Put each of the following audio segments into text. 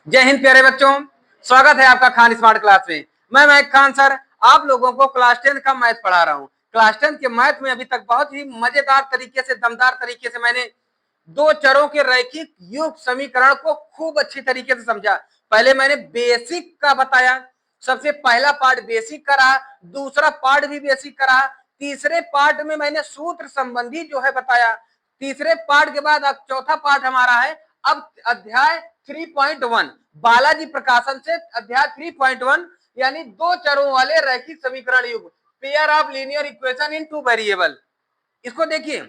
जय हिंद प्यारे बच्चों, स्वागत है आपका खान स्मार्ट क्लास में। मैं महक खान सर आप लोगों को क्लास 10 का मैथ पढ़ा रहा हूँ। क्लास 10 के मैथ में अभी तक बहुत ही मजेदार तरीके से, दमदार तरीके से मैंने दो चरों के रैखिक युग्म समीकरण को खूब अच्छी तरीके से समझा। पहले मैंने बेसिक का बताया, सबसे पहला पार्ट बेसिक का रहा, दूसरा पार्ट भी बेसिक का रहा, तीसरे पार्ट में मैंने सूत्र संबंधी जो है बताया। तीसरे पार्ट के बाद अब चौथा पार्ट हमारा है अब अध्याय 3.1 बालाजी प्रकाशन से अध्याय 3.1 यानी दो चरों वाले रैखिक समीकरण युग्म, pair of linear equation in two variable. इसको देखिए,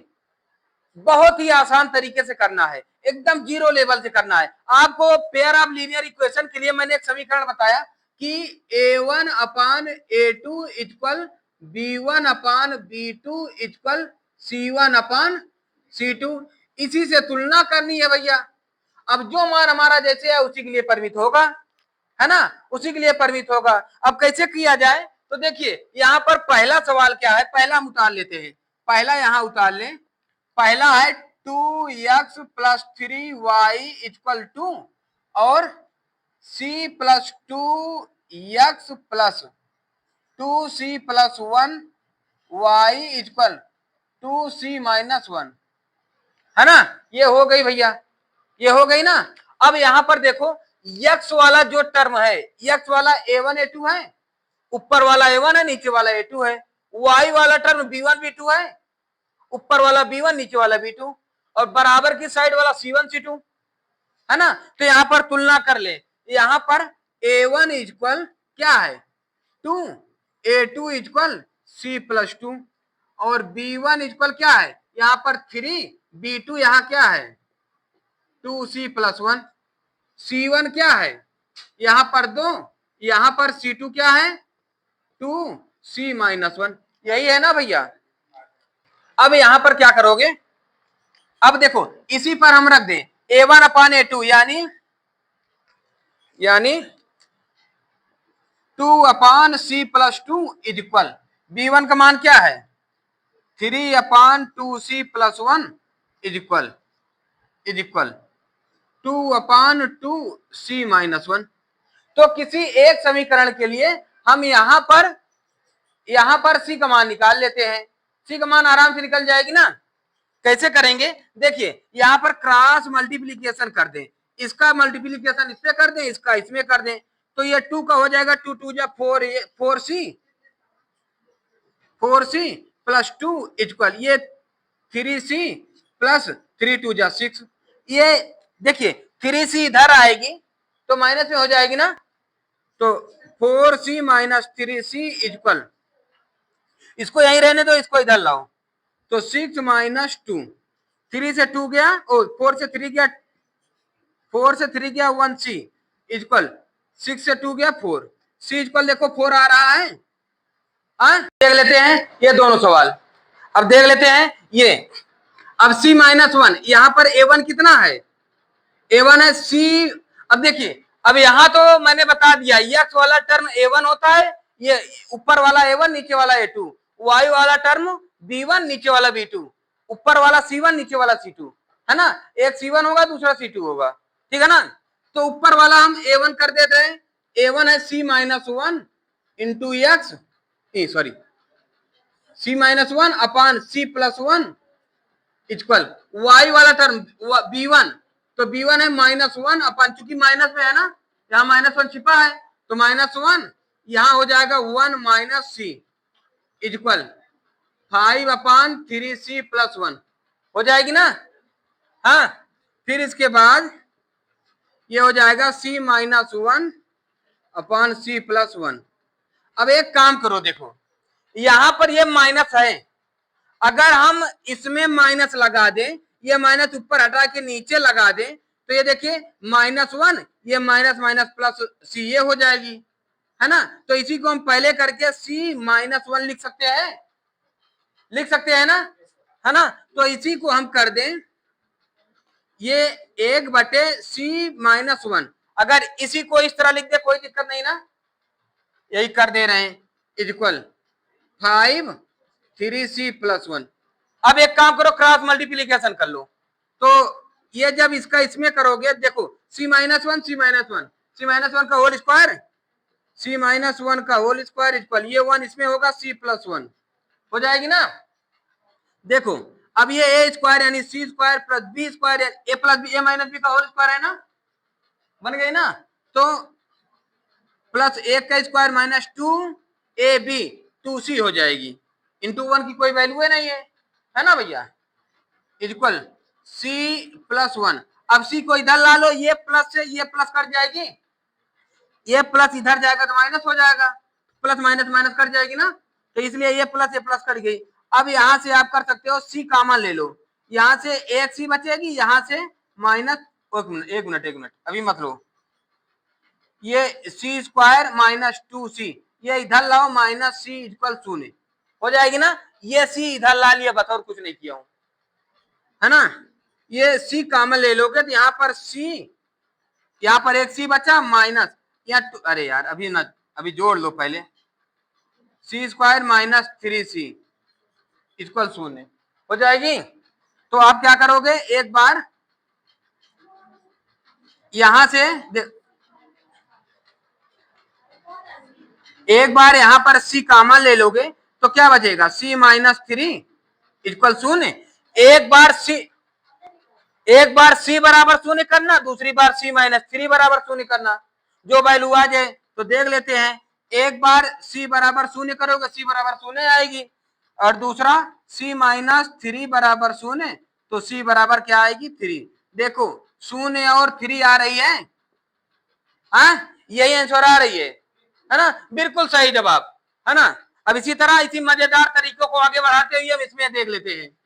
बहुत ही आसान तरीके से करना है, एकदम जीरो लेवल से करना है आपको। पेयर ऑफ लीनियर इक्वेशन के लिए मैंने एक समीकरण बताया कि a1 अपान a2 इक्वल b1 अपान b2 इक्वल c1 अपान c2। इसी से तुलना करनी है भैया। अब जो मान हमारा जैसे है उसी के लिए परिमित होगा, है ना, उसी के लिए परिमित होगा। अब कैसे किया जाए, तो देखिए यहाँ पर पहला सवाल क्या है, पहला हम उतार लेते हैं। पहला यहाँ उतार लें, पहला है 2x प्लस 3y इक्वल 2 और c plus 2x plus 2c plus 1y equal 2c minus 1, है ना। ये हो गई भैया, ये हो गई ना। अब यहां पर देखो x वाला जो टर्म है, x वाला a1 a2 है, ऊपर वाला a1 है, नीचे वाला a2 है। y वाला टर्म b1 b2 है, ऊपर वाला b1 नीचे वाला b2, और बराबर की साइड वाला c1 c2, है ना। तो यहां पर तुलना कर ले, यहां पर a1 इक्वल क्या है 2, a2 इक्वल c प्लस 2 और b1 इक्वल क्या है यहां पर 3, b2 यहां क्या है 2c प्लस 1, c1 क्या है यहां पर 2, यहां पर c2 क्या है 2c माइनस 1। यही है ना भैया। अब यहां पर क्या करोगे, अब देखो इसी पर हम रख दें a1 अपान a2 यानी 2 अपान c प्लस 2 इक्वल b1 का मान क्या है 3 अपान 2c प्लस 1 इक्वल 2 अपान 2c माइनस 1। तो किसी एक समीकरण के लिए हम यहां पर c का मान निकाल लेते हैं। c का मान आराम से निकल जाएगी ना। कैसे करेंगे, देखिए यहां पर क्रॉस मल्टीप्लीकेशन कर दें, इसका मल्टीप्लीकेशन इससे कर दें, इसका इसमें कर दें, तो ये 2 का हो जाएगा 2 2 जा 4c प्लस 2 इक्वल ये 3c प्लस 3 2 जा 6। ये देखिए 3c इधर आएगी तो माइनस में हो जाएगी ना, तो 4c माइनस 3c इक्वल, इसको यहीं रहने दो, इसको इधर लाओ, तो 6 माइनस 2, 3 से 2 गया, ओ 4 से 3 गया, 4 से 3 गया 1c इक्वल 6 से 2 गया 4, c इक्वल देखो 4 आ रहा है। देख लेते हैं ये दोनों सवाल, अब देख लेते हैं ये। अब c माइनस 1, यहां पर a1 कितना है, a1 है c। अब देखिए, अब यहां तो मैंने बता दिया x वाला टर्म a1 होता है, ये ऊपर वाला a1 नीचे वाला a2, y वाला टर्म b1 नीचे वाला b2, ऊपर वाला c1 नीचे वाला c2, है ना। एक c1 होगा दूसरा c2 होगा, ठीक है ना। तो ऊपर वाला हम a1 कर देते हैं, a1 है c minus 1 into x, sorry c minus 1 अपान c प्लस 1 इक्वल y वाला टर्म b1, तो b1 है माइनस 1 अपान, चूंकि माइनस में है ना, यहाँ माइनस 1 छिपा है, तो माइनस 1 यहां हो जाएगा 1 माइनस c इक्वल 5 अपान 3c प्लस 1 हो जाएगी ना। हाँ, फिर इसके बाद ये हो जाएगा c माइनस 1 अपान c प्लस 1। अब एक काम करो, देखो यहां पर ये माइनस है, अगर हम इसमें माइनस लगा दें, ये माइनस ऊपर हटा के नीचे लगा दें, तो ये देखिए माइनस 1, ये माइनस माइनस प्लस c ये हो जाएगी, है ना। तो इसी को हम पहले करके c माइनस 1 लिख सकते हैं ना, है ना। तो इसी को हम कर दें ये 1/c माइनस 1। अगर इसी को इस तरह लिख दे कोई दिक्कत नहीं ना, यही कर दे रहे हैं, इक्वल 5 3c प्लस 1। अब एक काम करो, क्रॉस मल्टीप्लीकेशन कर लो, तो ये जब इसका इसमें करोगे, देखो सी माइनस वन सी माइनस वन, सी माइनस वन का होल स्क्वायर, सी माइनस वन का होल स्क्वायर इक्वल, ये वन इसमें होगा सी प्लस वन, हो जाएगी ना। देखो अब ये ए स्क्वायर यानी C square plus B square A plus B, A minus B का होल स्क्वायर है ना, बन गई ना। तो प्लस एक का square minus two A B, two C हो जाएगी, इंटू वन की कोई वैल्यू है नहीं है ना भैया, इक्वल सी प्लस वन। अब सी को इधर ला लो, ये प्लस से ये प्लस कट जाएगी, ये प्लस इधर जाएगा तो माइनस हो जाएगा, प्लस माइनस माइनस कट जाएगी ना, तो इसलिए ये प्लस कट गई। अब यहां से आप कर सकते हो सी कॉमन ले लो, यहां से एक सी बचेगी, यहां से माइनस, एक मिनट अभी मत लो, ये सी स्क्वायर माइनस टू सी, ये इधर लाओ माइनस सी इक्वल शून्य, हो जाएगी ना। ये सी इधर ला लिया, बताओ कुछ नहीं किया हूं, है ना। ये सी कॉमन ले लोगे तो यहाँ पर सी, यहाँ पर एक सी बचा माइनस, यहाँ अरे यार अभी ना, अभी जोड़ लो पहले, C square minus three C equal शून्य हो जाएगी। तो आप क्या करोगे, एक बार यहां से एक बार यहां पर सी कॉमन ले लोगे तो क्या बचेगा, सी माइनस थ्री इक्वल शून्य। एक बार सी बराबर शून्य करना, दूसरी बार सी माइनस थ्री बराबर शून्य करना, जो वैल्यू आ जाए तो देख लेते हैं। एक बार सी बराबर शून्य करोगे, सी बराबर शून्य आएगी, और दूसरा सी माइनस थ्री बराबर शून्य, तो सी बराबर क्या आएगी, थ्री। देखो शून्य और थ्री आ रही है, यही आंसर आ रही है ना, बिल्कुल सही जवाब, है ना। अब इसी तरह इसी मजेदार तरीकों को आगे बढ़ाते हुए हम इसमें देख लेते हैं।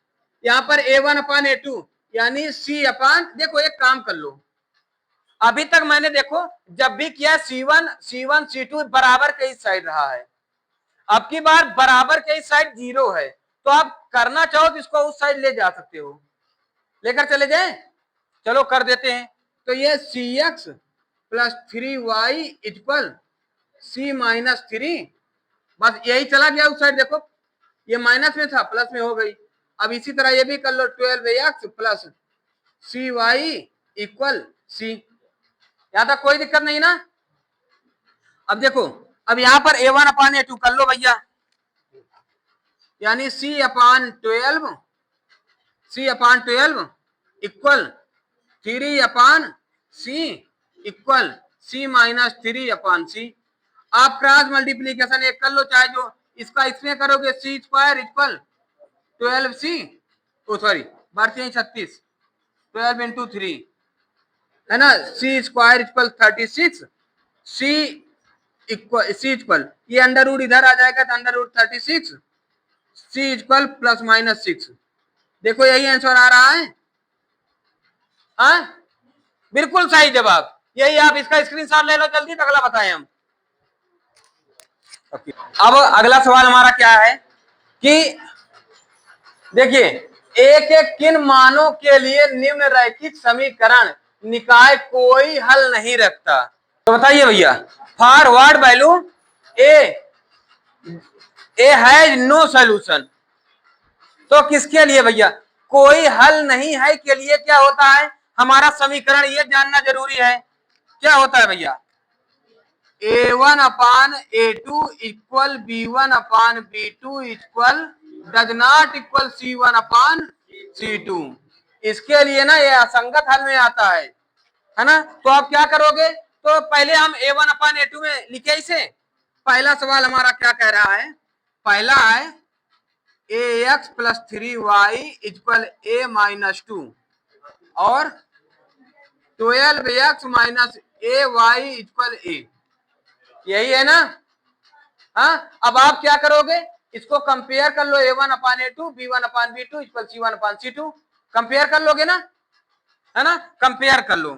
यहाँ पर a1 अपान a2 यानी c अपान, देखो एक काम कर लो, अभी तक मैंने देखो जब भी किया C1 C2 बराबर के इस साइड रहा है, अब की बार बराबर के इस साइड जीरो है, तो आप करना चाहो तो इसको उस साइड ले जा सकते हो, लेकर चले जाए, चलो कर देते हैं। तो ये cx plus three y equal सी माइनस थ्री, बस यही चला गया उस साइड, देखो ये माइनस में था प्लस में हो गई। अब इसी तरह ये भी कर लो, 12x प्लस सी वाई इक्वल सी, यहां तक कोई दिक्कत नहीं ना। अब देखो, अब यहां पर a1 अपान a2 कर लो भैया, यानी c upon 12 equal three upon C equal सी माइनस थ्री अपान सी। आप क्रॉस मल्टीप्लीकेशन एक कर लो, चाहे जो इसका इसमें करोगे, सी स्क्वायर इक्वल 12c, ओ सॉरी बढ़ते हैं 36, 12 इंटू थ्री, है ना, सी स्क्वायर इक्वल 36, सी इक्वल ये अंडर रूट इधर आ जाएगा तो अंडर रूट 36, सी इक्वल प्लस माइनस 6। देखो यही आंसर आ रहा है, बिल्कुल सही जवाब यही। आप इसका स्क्रीनशॉट ले लो जल्दी, तो अगला बताएं हम। अब अगला सवाल हमारा क्या है कि देखिए, एक एक किन मानों के लिए निम्न रैखिक समीकरण निकाय कोई हल नहीं रखता, तो बताइए भैया। For what value a has no solution, तो किसके लिए भैया, कोई हल नहीं है के लिए क्या होता है हमारा समीकरण, ये जानना जरूरी है। क्या होता है भैया, a1 upon a2 equal b1 upon b2 equal does not equal c1 upon c2। इसके लिए ना ये असंगत हल में आता है ना। तो आप क्या करोगे, तो पहले हम a1 अपान a2 में लिखे इसे। पहला सवाल हमारा क्या कह रहा है, पहला है ax plus three y equal a minus two और 12x minus a y equal a, यही है ना। अब आप क्या करोगे, इसको कंपेयर कर लो, a1 अपान a2 b1 अपान b2 इक्वल c1 अपान c2, कंपेयर कर लोगे ना, है ना, कंपेयर कर लो।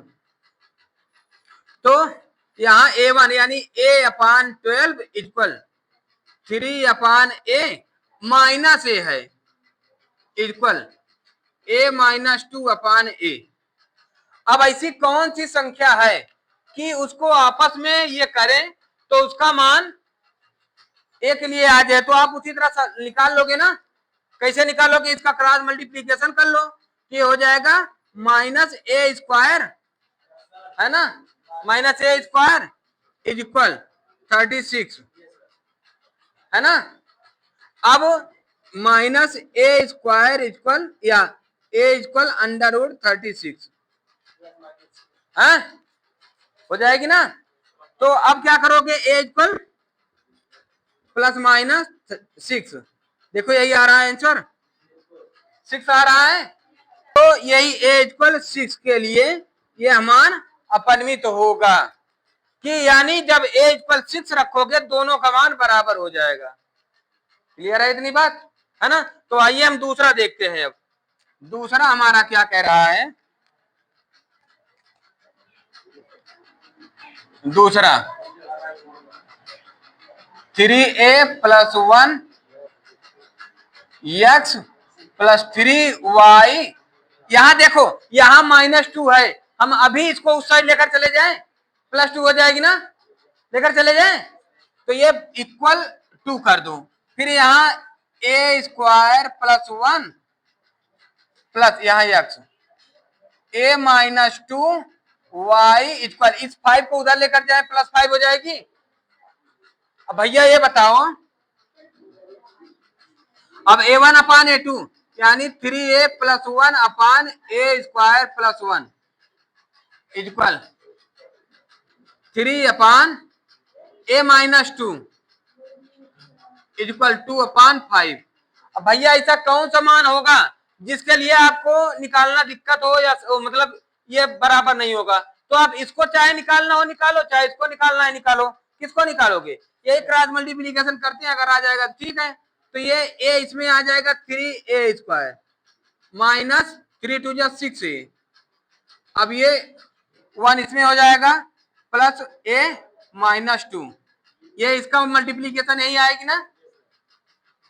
तो यहाँ a1 यानी a upon 12 equal 3 upon a minus A है equal a minus 2 upon a। अब ऐसी कौन सी संख्या है कि उसको आपस में ये करें तो उसका मान एक लिए आ जाए, तो आप उसी तरह निकाल लोगे ना। कैसे निकालोगे, इसका क्रॉस मल्टीप्लीकेशन कर लो, ये हो जाएगा माइनस ए स्क्वायर, है ना, minus A square is equal 36, है ना। अब माइनस ए स्क्वायर इक्वल या ए इक्वल अंडर रूट 36 है, हो जाएगी ना। तो अब क्या करोगे, ए इक्वल प्लस माइनस 6, देखो यही आ रहा है आंसर, 6 आ रहा है। तो यही ए इक्वल 6 के लिए ये हमान अपरिमित होगा कि यानी जब ए इक्वल 6 रखोगे दोनों का मान बराबर हो जाएगा। क्लियर है इतनी बात, है ना। तो आइए हम दूसरा देखते हैं। अब दूसरा हमारा क्या कह रहा है, दूसरा 3a plus 1 x plus 3y, यहां देखो यहां -2 है, हम अभी इसको उस साइड लेकर चले जाएं, +2 हो जाएगी ना, लेकर चले जाएं, तो ये इक्वल 2 कर दो, फिर यहाँ ए स्क्वायर प्लस 1 प्लस यहाँ x a minus 2 y equal, इस 5 को उधर लेकर जाए +5 हो जाएगी। अब भैया ये बताओ, अब a1 अपान a2 यानी 3a plus 1 upon A square plus 1 equal 3 upon a minus 2 equal 2 अपान 5। अब भैया ऐसा कौन सा मान होगा जिसके लिए आपको निकालना दिक्कत हो या मतलब ये बराबर नहीं होगा, तो आप इसको चाहे निकालना हो निकालो, चाहे इसको निकालना है निकालो, किसको निकालोगे, यही क्रॉस मल्टीप्लीकेशन करते हैं, अगर आ जाएगा ठीक है। तो ये ए इसमें आ जाएगा 3a स्क्वायर माइनस 3 2 6a, अब ये 1 इसमें हो जाएगा प्लस a माइनस 2, ये इसका मल्टीप्लीकेशन यही आएगी ना,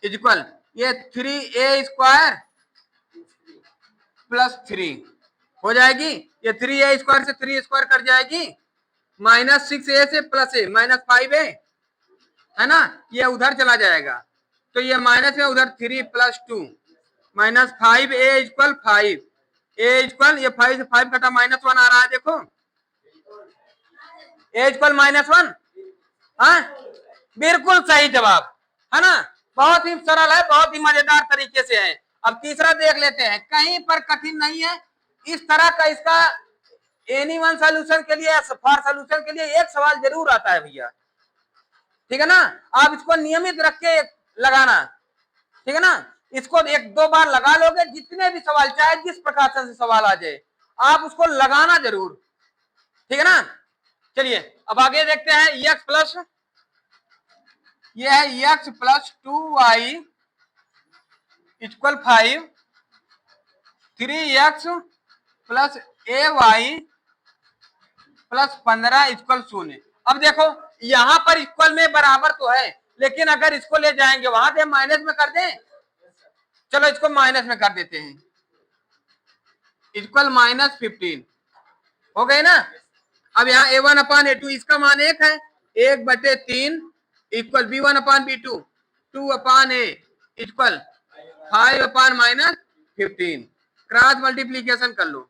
इक्वल ये 3a स्क्वायर प्लस 3 हो जाएगी, ये 3a स्क्वायर से 3 स्क्वायर कट जाएगी, माइनस 6a से प्लस a माइनस 5a, है ना, ये उधर चला जाएगा, तो ये माइनस में उधर 3 plus 2 minus 5a equal 5, a equal ये 5 से 5 कटा -1 आ रहा है, देखो a इक्वल -1, हाँ बिल्कुल सही जवाब, है ना, बहुत ही सरल है, बहुत ही मजेदार तरीके से है। अब तीसरा देख लेते हैं, कहीं पर कठिन नहीं है, इस तरह का इसका एनी वन सोल्यूशन के लिए, फॉर सोल्यूशन के लिए एक सवाल जरूर आता है भैया, ठीक है ना। आप इसको नियमित रख के लगाना, ठीक है ना, इसको 1-2 बार लगा लोगे, जितने भी सवाल चाहे जिस प्रकार से सवाल आ जाए आप उसको लगाना जरूर, ठीक है ना। चलिए अब आगे देखते हैं, x प्लस, ये है x plus 2y equal 5, 3x plus ay plus 15 equal 0। अब देखो यहां पर इक्वल में बराबर तो है, लेकिन अगर इसको ले जाएंगे वहां से माइनस में कर दें, चलो इसको माइनस में कर देते हैं, इक्वल -15 हो गए ना। अब यहाँ a1 अपान a2 इसका मान 1 है, 1/3 equal b1 upon b2 2 upon a equal 5 upon -15, cross multiplication कर लो,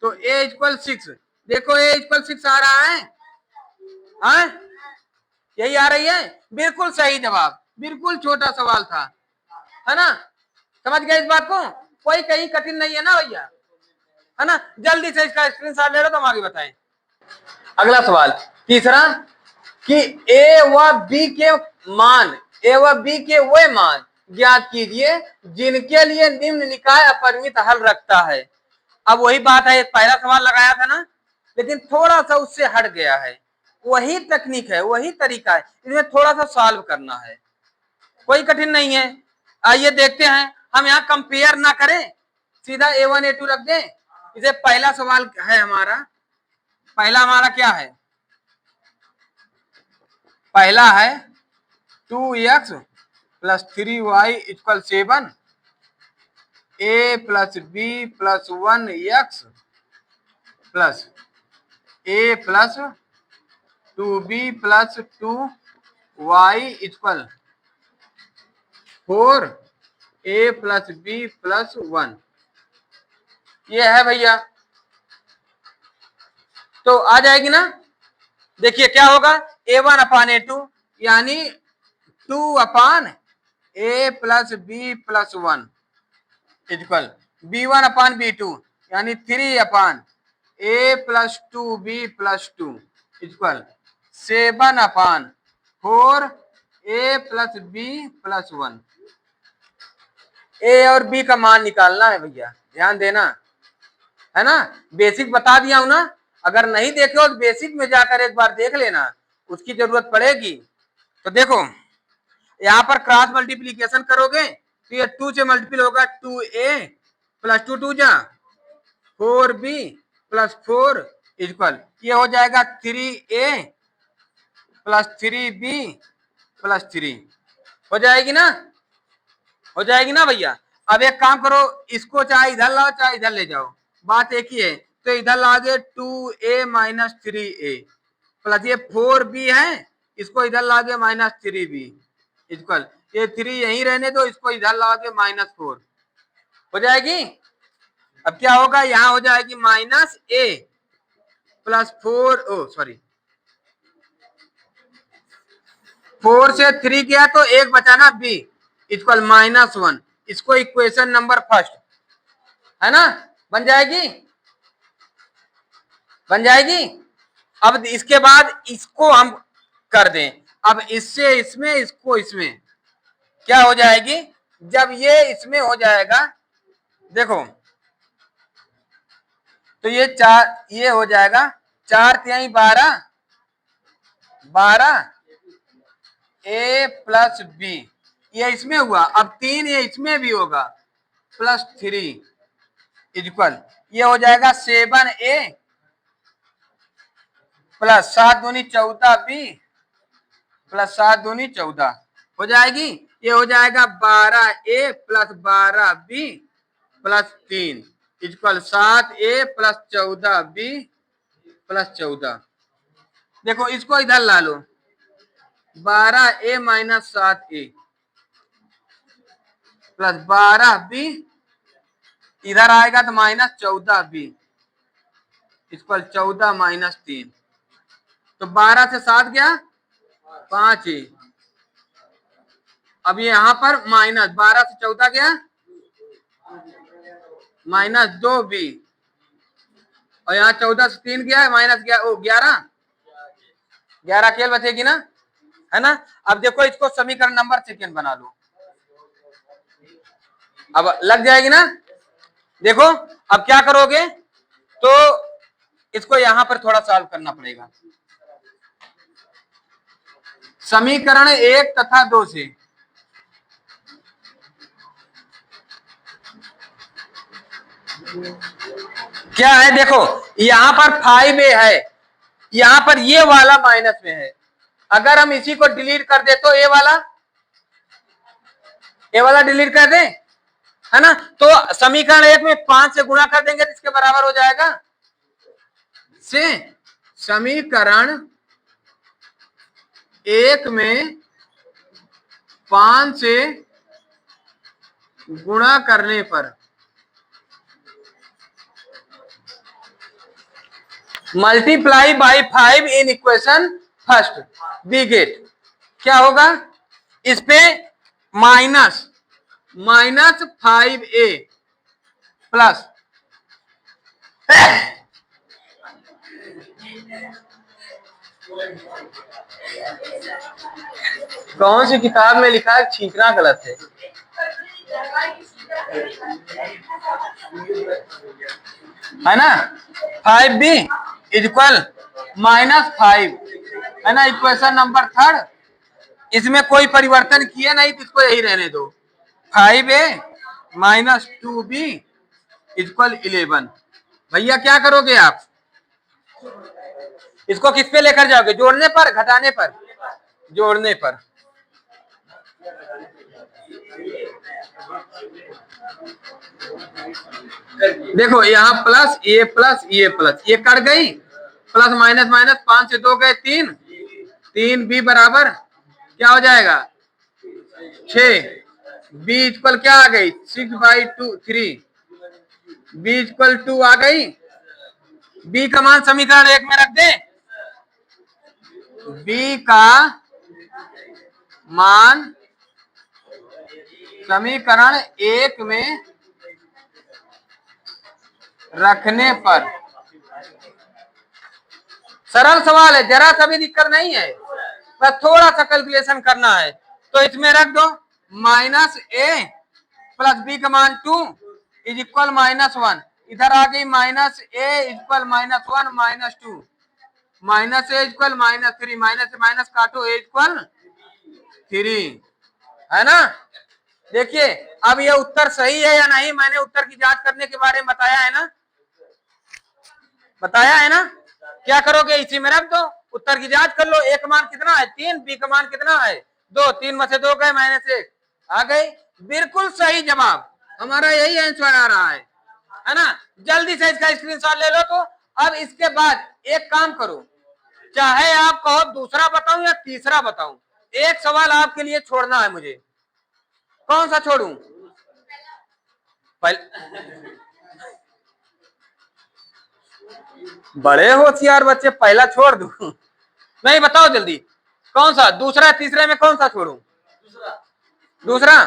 तो a इक्वल 6, देखो a इक्वल 6 आ रहा है, हाँ यही आ रही है, बिल्कुल सही जवाब, बिल्कुल छोटा सवाल था, है ना, समझ गए इस बात को, कोई कहीं कठिन नहीं है ना भैया, है ना। जल्दी से इसका स्क्रीनशॉट ले लो तो हम आगे बताएं। अगला सवाल तीसरा कि ए व बी के मान, ए व बी के वे मान ज्ञात कीजिए जिनके लिए निम्न निकाय अपरिमित हल रखता है। अब वही बात है, पहला सवाल लगाया था ना, लेकिन थोड़ा सा उससे हट गया है, वही तकनीक है, वही तरीका है, इसमें थोड़ा सा सॉल्व करना है, कोई कठिन नहीं है। आइए देखते हैं, हम यहाँ कंपेयर ना करें, सीधा a1 a2 रख दें। इसे पहला सवाल है हमारा, पहला हमारा क्या है, पहला है 2x plus 3y equal 7, a plus b plus 1x plus a plus 2b plus 2y equal 4a plus b plus 1, ये है भैया तो आ जाएगी ना। देखिए क्या होगा, A1/A2 यानी 2/A+B+1 इक्वल B1/B2 यानी 3/A+2B+2 इक्वल 7/4A+B+1। ए और बी का मान निकालना है भैया, ध्यान देना है ना। बेसिक बता दिया हूं ना, अगर नहीं देखे हो तो बेसिक में जाकर एक बार देख लेना, उसकी जरूरत पड़ेगी। तो देखो यहां पर क्रॉस मल्टीप्लीकेशन करोगे तो ये 2 से मल्टीपल होगा, 2A प्लस 2 जा 4B प्लस 4 इक्वल ये हो जाएगा 3A प्लस 3B प्लस 3। हो जाएगी ना, हो जाएगी ना भैया। अब एक काम करो, इसको चाहे इधर लाओ चाहे इधर ले जाओ, बात एक ही है। तो इधर लाओगे 2A माइनस 3A प्लस ये 4B है, इसको इधर लाओगे माइनस 3B इक्वल ये 3 यहीं रहने दो, इसको इधर लाओगे -4। हो जाएगी। अब क्या होगा, यहां हो जाएगी -A प्लस 4 से 3 गया तो एक बचा ना B इक्वल -1। इसको इक्वेशन नंबर फर्स्ट है ना, बन जाएगी, बन जाएगी। अब इसके बाद इसको हम कर दें, अब इससे इसमें इसको इसमें क्या हो जाएगी, जब ये इसमें हो जाएगा देखो तो ये 4 ये हो जाएगा 4 3 12 A प्लस B ये इसमें हुआ, अब 3 ये इसमें भी होगा +3 इक्वल ये हो जाएगा 7A प्लस 7 दूनी 14B प्लस 7 दूनी 14 हो जाएगी। ये हो जाएगा 12A plus 12B plus 3 equal 7A plus 14B plus 14। देखो इसको इधर ला लो, 12A minus 7A plus 12B इधर आएगा तो -14B इक्वल 14 माइनस 3। तो 12 से 7 गया 5A। अब यहां पर -12 से 14 गया -2B और यहाँ 14 से 3 गया -11 11 अकेले बचेगी ना, है ना। अब देखो इसको समीकरण नंबर सेकंड बना लो, अब लग जाएगी ना। देखो अब क्या करोगे, तो इसको यहां पर थोड़ा सॉल्व करना पड़ेगा। समीकरण 1 तथा 2 से क्या है, देखो यहां पर 5A है, यहां पर ये वाला माइनस में है। अगर हम इसी को डिलीट कर दे तो ए वाला डिलीट कर दे, है ना। तो समीकरण 1 में 5 से गुणा कर देंगे तो इसके बराबर हो जाएगा से समीकरण 1 में 5 से गुणा करने पर multiply by 5 in equation first we get क्या होगा, इस पे -5A प्लस कौन सी किताब में लिखा है, छींकना गलत है, है ना। 5B इक्वल -5 है ना, इक्वेशन नंबर थर्ड। इसमें कोई परिवर्तन किए नहीं तो इसको यही रहने दो, 5A माइनस 2B इक्वल 11। भैया क्या करोगे आप, इसको किस पे लेकर जाओगे, जोड़ने पर घटाने पर, जोड़ने पर। देखो यहाँ प्लस ये प्लस ये कट गई, प्लस माइनस माइनस 5 से 2 गए 3B बराबर क्या हो जाएगा 6। B इक्वल क्या आ गई 6/2 3 B इक्वल 2 आ गई बी का मान समीकरण 1 में रख दे, बी का मान समीकरण 1 में रखने पर, सरल सवाल है, जरा सा भी दिक्कत नहीं है, बस थोड़ा सा कैलकुलेशन करना है। तो इसमें रख दो माइनस ए प्लस बी का मान 2 इज इक्वल -1, इधर आ गई माइनस ए इक्वल -1 -2, माइनस ए इक्वल -3, माइनस से माइनस काटो, ए इक्वल 3, है ना। देखिए अब ये उत्तर सही है या नहीं, मैंने उत्तर की जांच करने के बारे में बताया है ना, बताया है ना। क्या करोगे, इसी में रख दो, उत्तर की जांच कर लो। ए का मान कितना है 3, बी का मान कितना है 2, 3 में से 2 गए, -1 आ गई, बिल्कुल सही जवाब, हमारा यही आंसर आ रहा है ना। जल्दी से इसका स्क्रीनशॉट ले लो। तो अब इसके बाद एक काम करो, चाहे आप कहो दूसरा बताऊं या तीसरा बताऊं, एक सवाल आपके लिए छोड़ना है मुझे, कौन सा छोड़ूं? बड़े होशियार बच्चे, पहला छोड़ दूं? नहीं, बताओ जल्दी, कौन सा, दूसरा तीसरे में कौन सा छोड़ूं? दूसरा,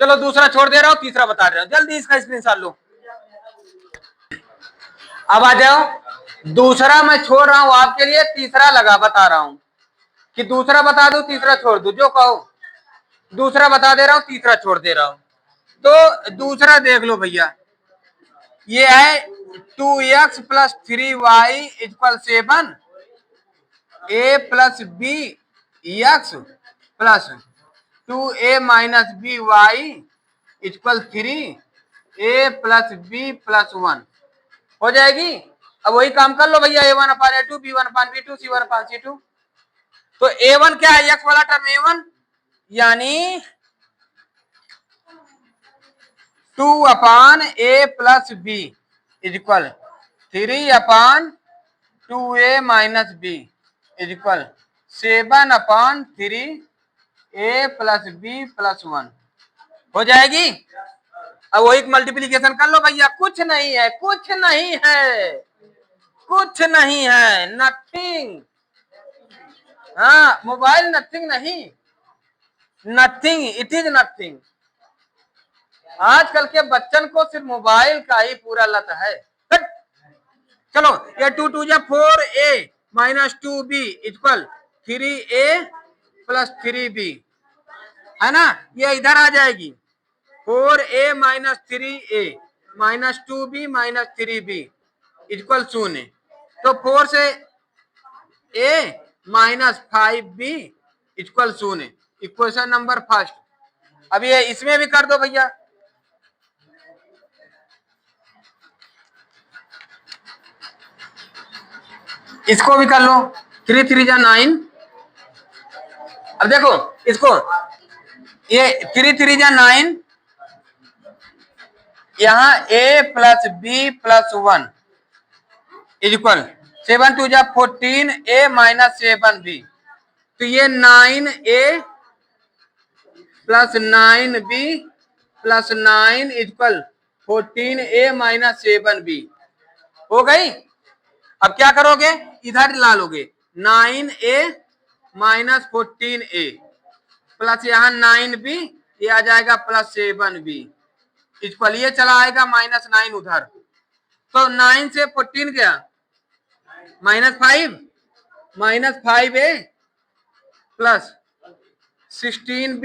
चलो दूसरा छोड़ दे रहा हूं, तीसरा बता रहा हूं, जल्दी इसका स्क्रीनशॉट लो। अब आ जाओ, दूसरा मैं छोड़ रहा हूं आपके लिए, तीसरा लगा बता रहा हूं कि दूसरा बता दूं तीसरा छोड़ दूं, जो कहो। दूसरा बता दे रहा हूं, तीसरा छोड़ दे रहा हूं। तो दूसरा देख लो भैया, ये है 2x plus 3y equal 7, A plus B X plus 2a minus B Y equal 3, A plus B plus 1 हो जाएगी। अब वही काम कर लो भैया, a1 अपान a2, b1 अपान b2, c1 अपान c2। तो a1 क्या है, x वाला टर्म a1, यानी 2 upon a plus b equal 3 upon 2a minus b equal 7 upon 3 a plus B plus 1 हो जाएगी। अब वही मल्टीप्लीकेशन कर लो भैया, कुछ नहीं है, कुछ नहीं है, कुछ नहीं है, नथिंग। हाँ, मोबाइल नथिंग नहीं, नथिंग, इट इज नथिंग। आजकल के बच्चन को सिर्फ मोबाइल का ही पूरा लत है। चलो, ये 2 2 4a minus 2b equal 3a plus 3b है ना, ये इधर आ जाएगी 4a minus 3a minus 2b minus 3b equal 0। तो 4 से a minus 5b equal 0, equation number first. अब ये इसमें भी कर दो भैया, इसको भी कर लो, 3 3 जा 9। अब देखो इसको, ये 3 3 जा 9, यहाँ a plus B plus 1 equal 7 2 जा 14 a माइनस 7b। तो ये 9a plus 9b plus 9 equal 14a minus 7b हो गई। अब क्या करोगे, इधर ला लोगे 9a माइनस 14a प्लस यहाँ 9b, ये आ जाएगा प्लस 7b इक्वल, ये चला आएगा -9 उधर। तो 9 से 14 गया -5, -5a प्लस 16b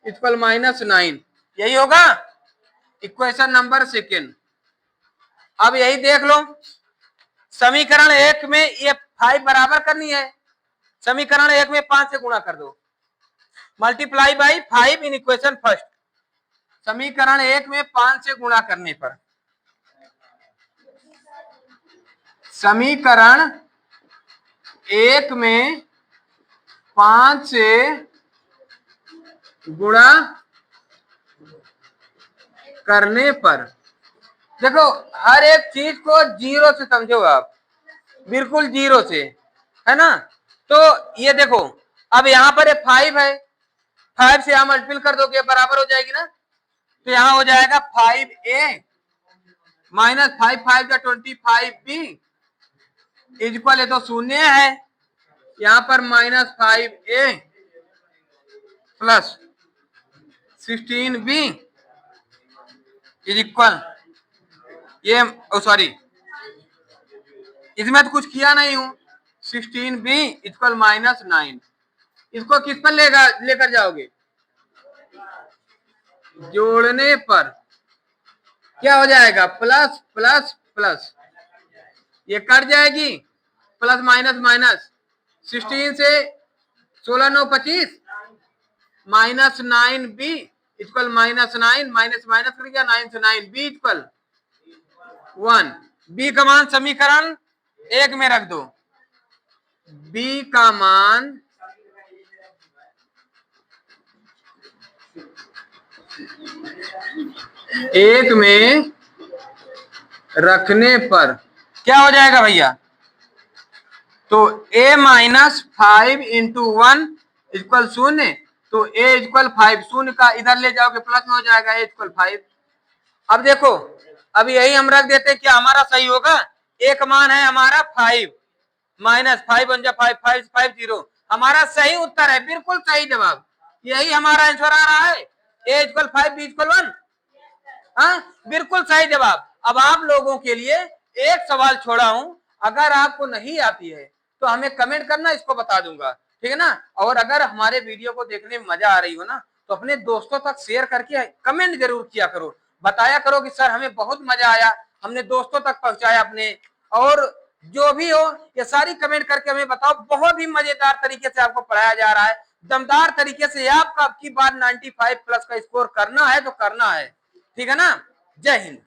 इक्वल -9, यही होगा इक्वेशन नंबर सेकेंड। अब यही देख लो, समीकरण 1 में ये 5 बराबर करनी है, समीकरण 1 में 5 से गुणा कर दो, multiply by 5 in equation first. समीकरण 1 में 5 से गुणा करने पर, समीकरण 1 में 5 से गुणा करने पर, देखो हर एक चीज को जीरो से समझो आप, बिल्कुल जीरो से, है ना। तो ये देखो, अब यहाँ पर 5 है, 5 से यहां मल्टीपल कर दोगे बराबर हो जाएगी ना, तो यहां हो जाएगा 5a माइनस 5 5 का 25b इक्वल है तो शून्य है, यहां पर -5a plus 16b is equal, ये सॉरी इसमें तो कुछ किया नहीं हूं, 16b इक्वल -9, इसको किस पर लेकर जाओगे, जोड़ने पर क्या हो जाएगा, प्लस प्लस प्लस, ये कट जाएगी, प्लस माइनस माइनस, 16 से 16 9 25, -9b इक्वल -9, माइनस माइनस कर गया, 9 से 9, b इक्वल 1। b का मान समीकरण 1 में रख दो, b का मान एक में रखने पर क्या हो जाएगा भैया, तो a -5 इंटू 1 इक्वल 0, तो a इक्वल 5, शून्य का इधर ले जाओगे प्लस में हो जाएगा, a इक्वल 5। अब देखो, अब यही हम रख देते हैं, क्या हमारा सही होगा, एक मान है हमारा 5, -5 बन जा 5, 5 5 0, हमारा सही उत्तर है, बिल्कुल सही जवाब, यही हमारा आंसर आ रहा है, a इक्वल 5 b इक्वल 1, हाँ बिल्कुल सही जवाब। अब आप लोगों के लिए एक सवाल छोड़ा हूं, अगर आपको नहीं आती है तो हमें कमेंट करना, इसको बता दूंगा, ठीक है ना। और अगर हमारे वीडियो को देखने में मजा आ रही हो ना, तो अपने दोस्तों तक शेयर करके कमेंट जरूर किया करो, बताया करो कि सर हमें बहुत मजा आया, हमने दोस्तों तक पहुंचाया अपने, और जो भी हो ये सारी कमेंट करके हमें बताओ, बहुत ही मजेदार तरीके से आपको पढ़ाया जा रहा है, दमदार तरीके से। आपका अब की बार 95 प्लस का स्कोर करना है तो करना है, ठीक है ना। जय हिंद।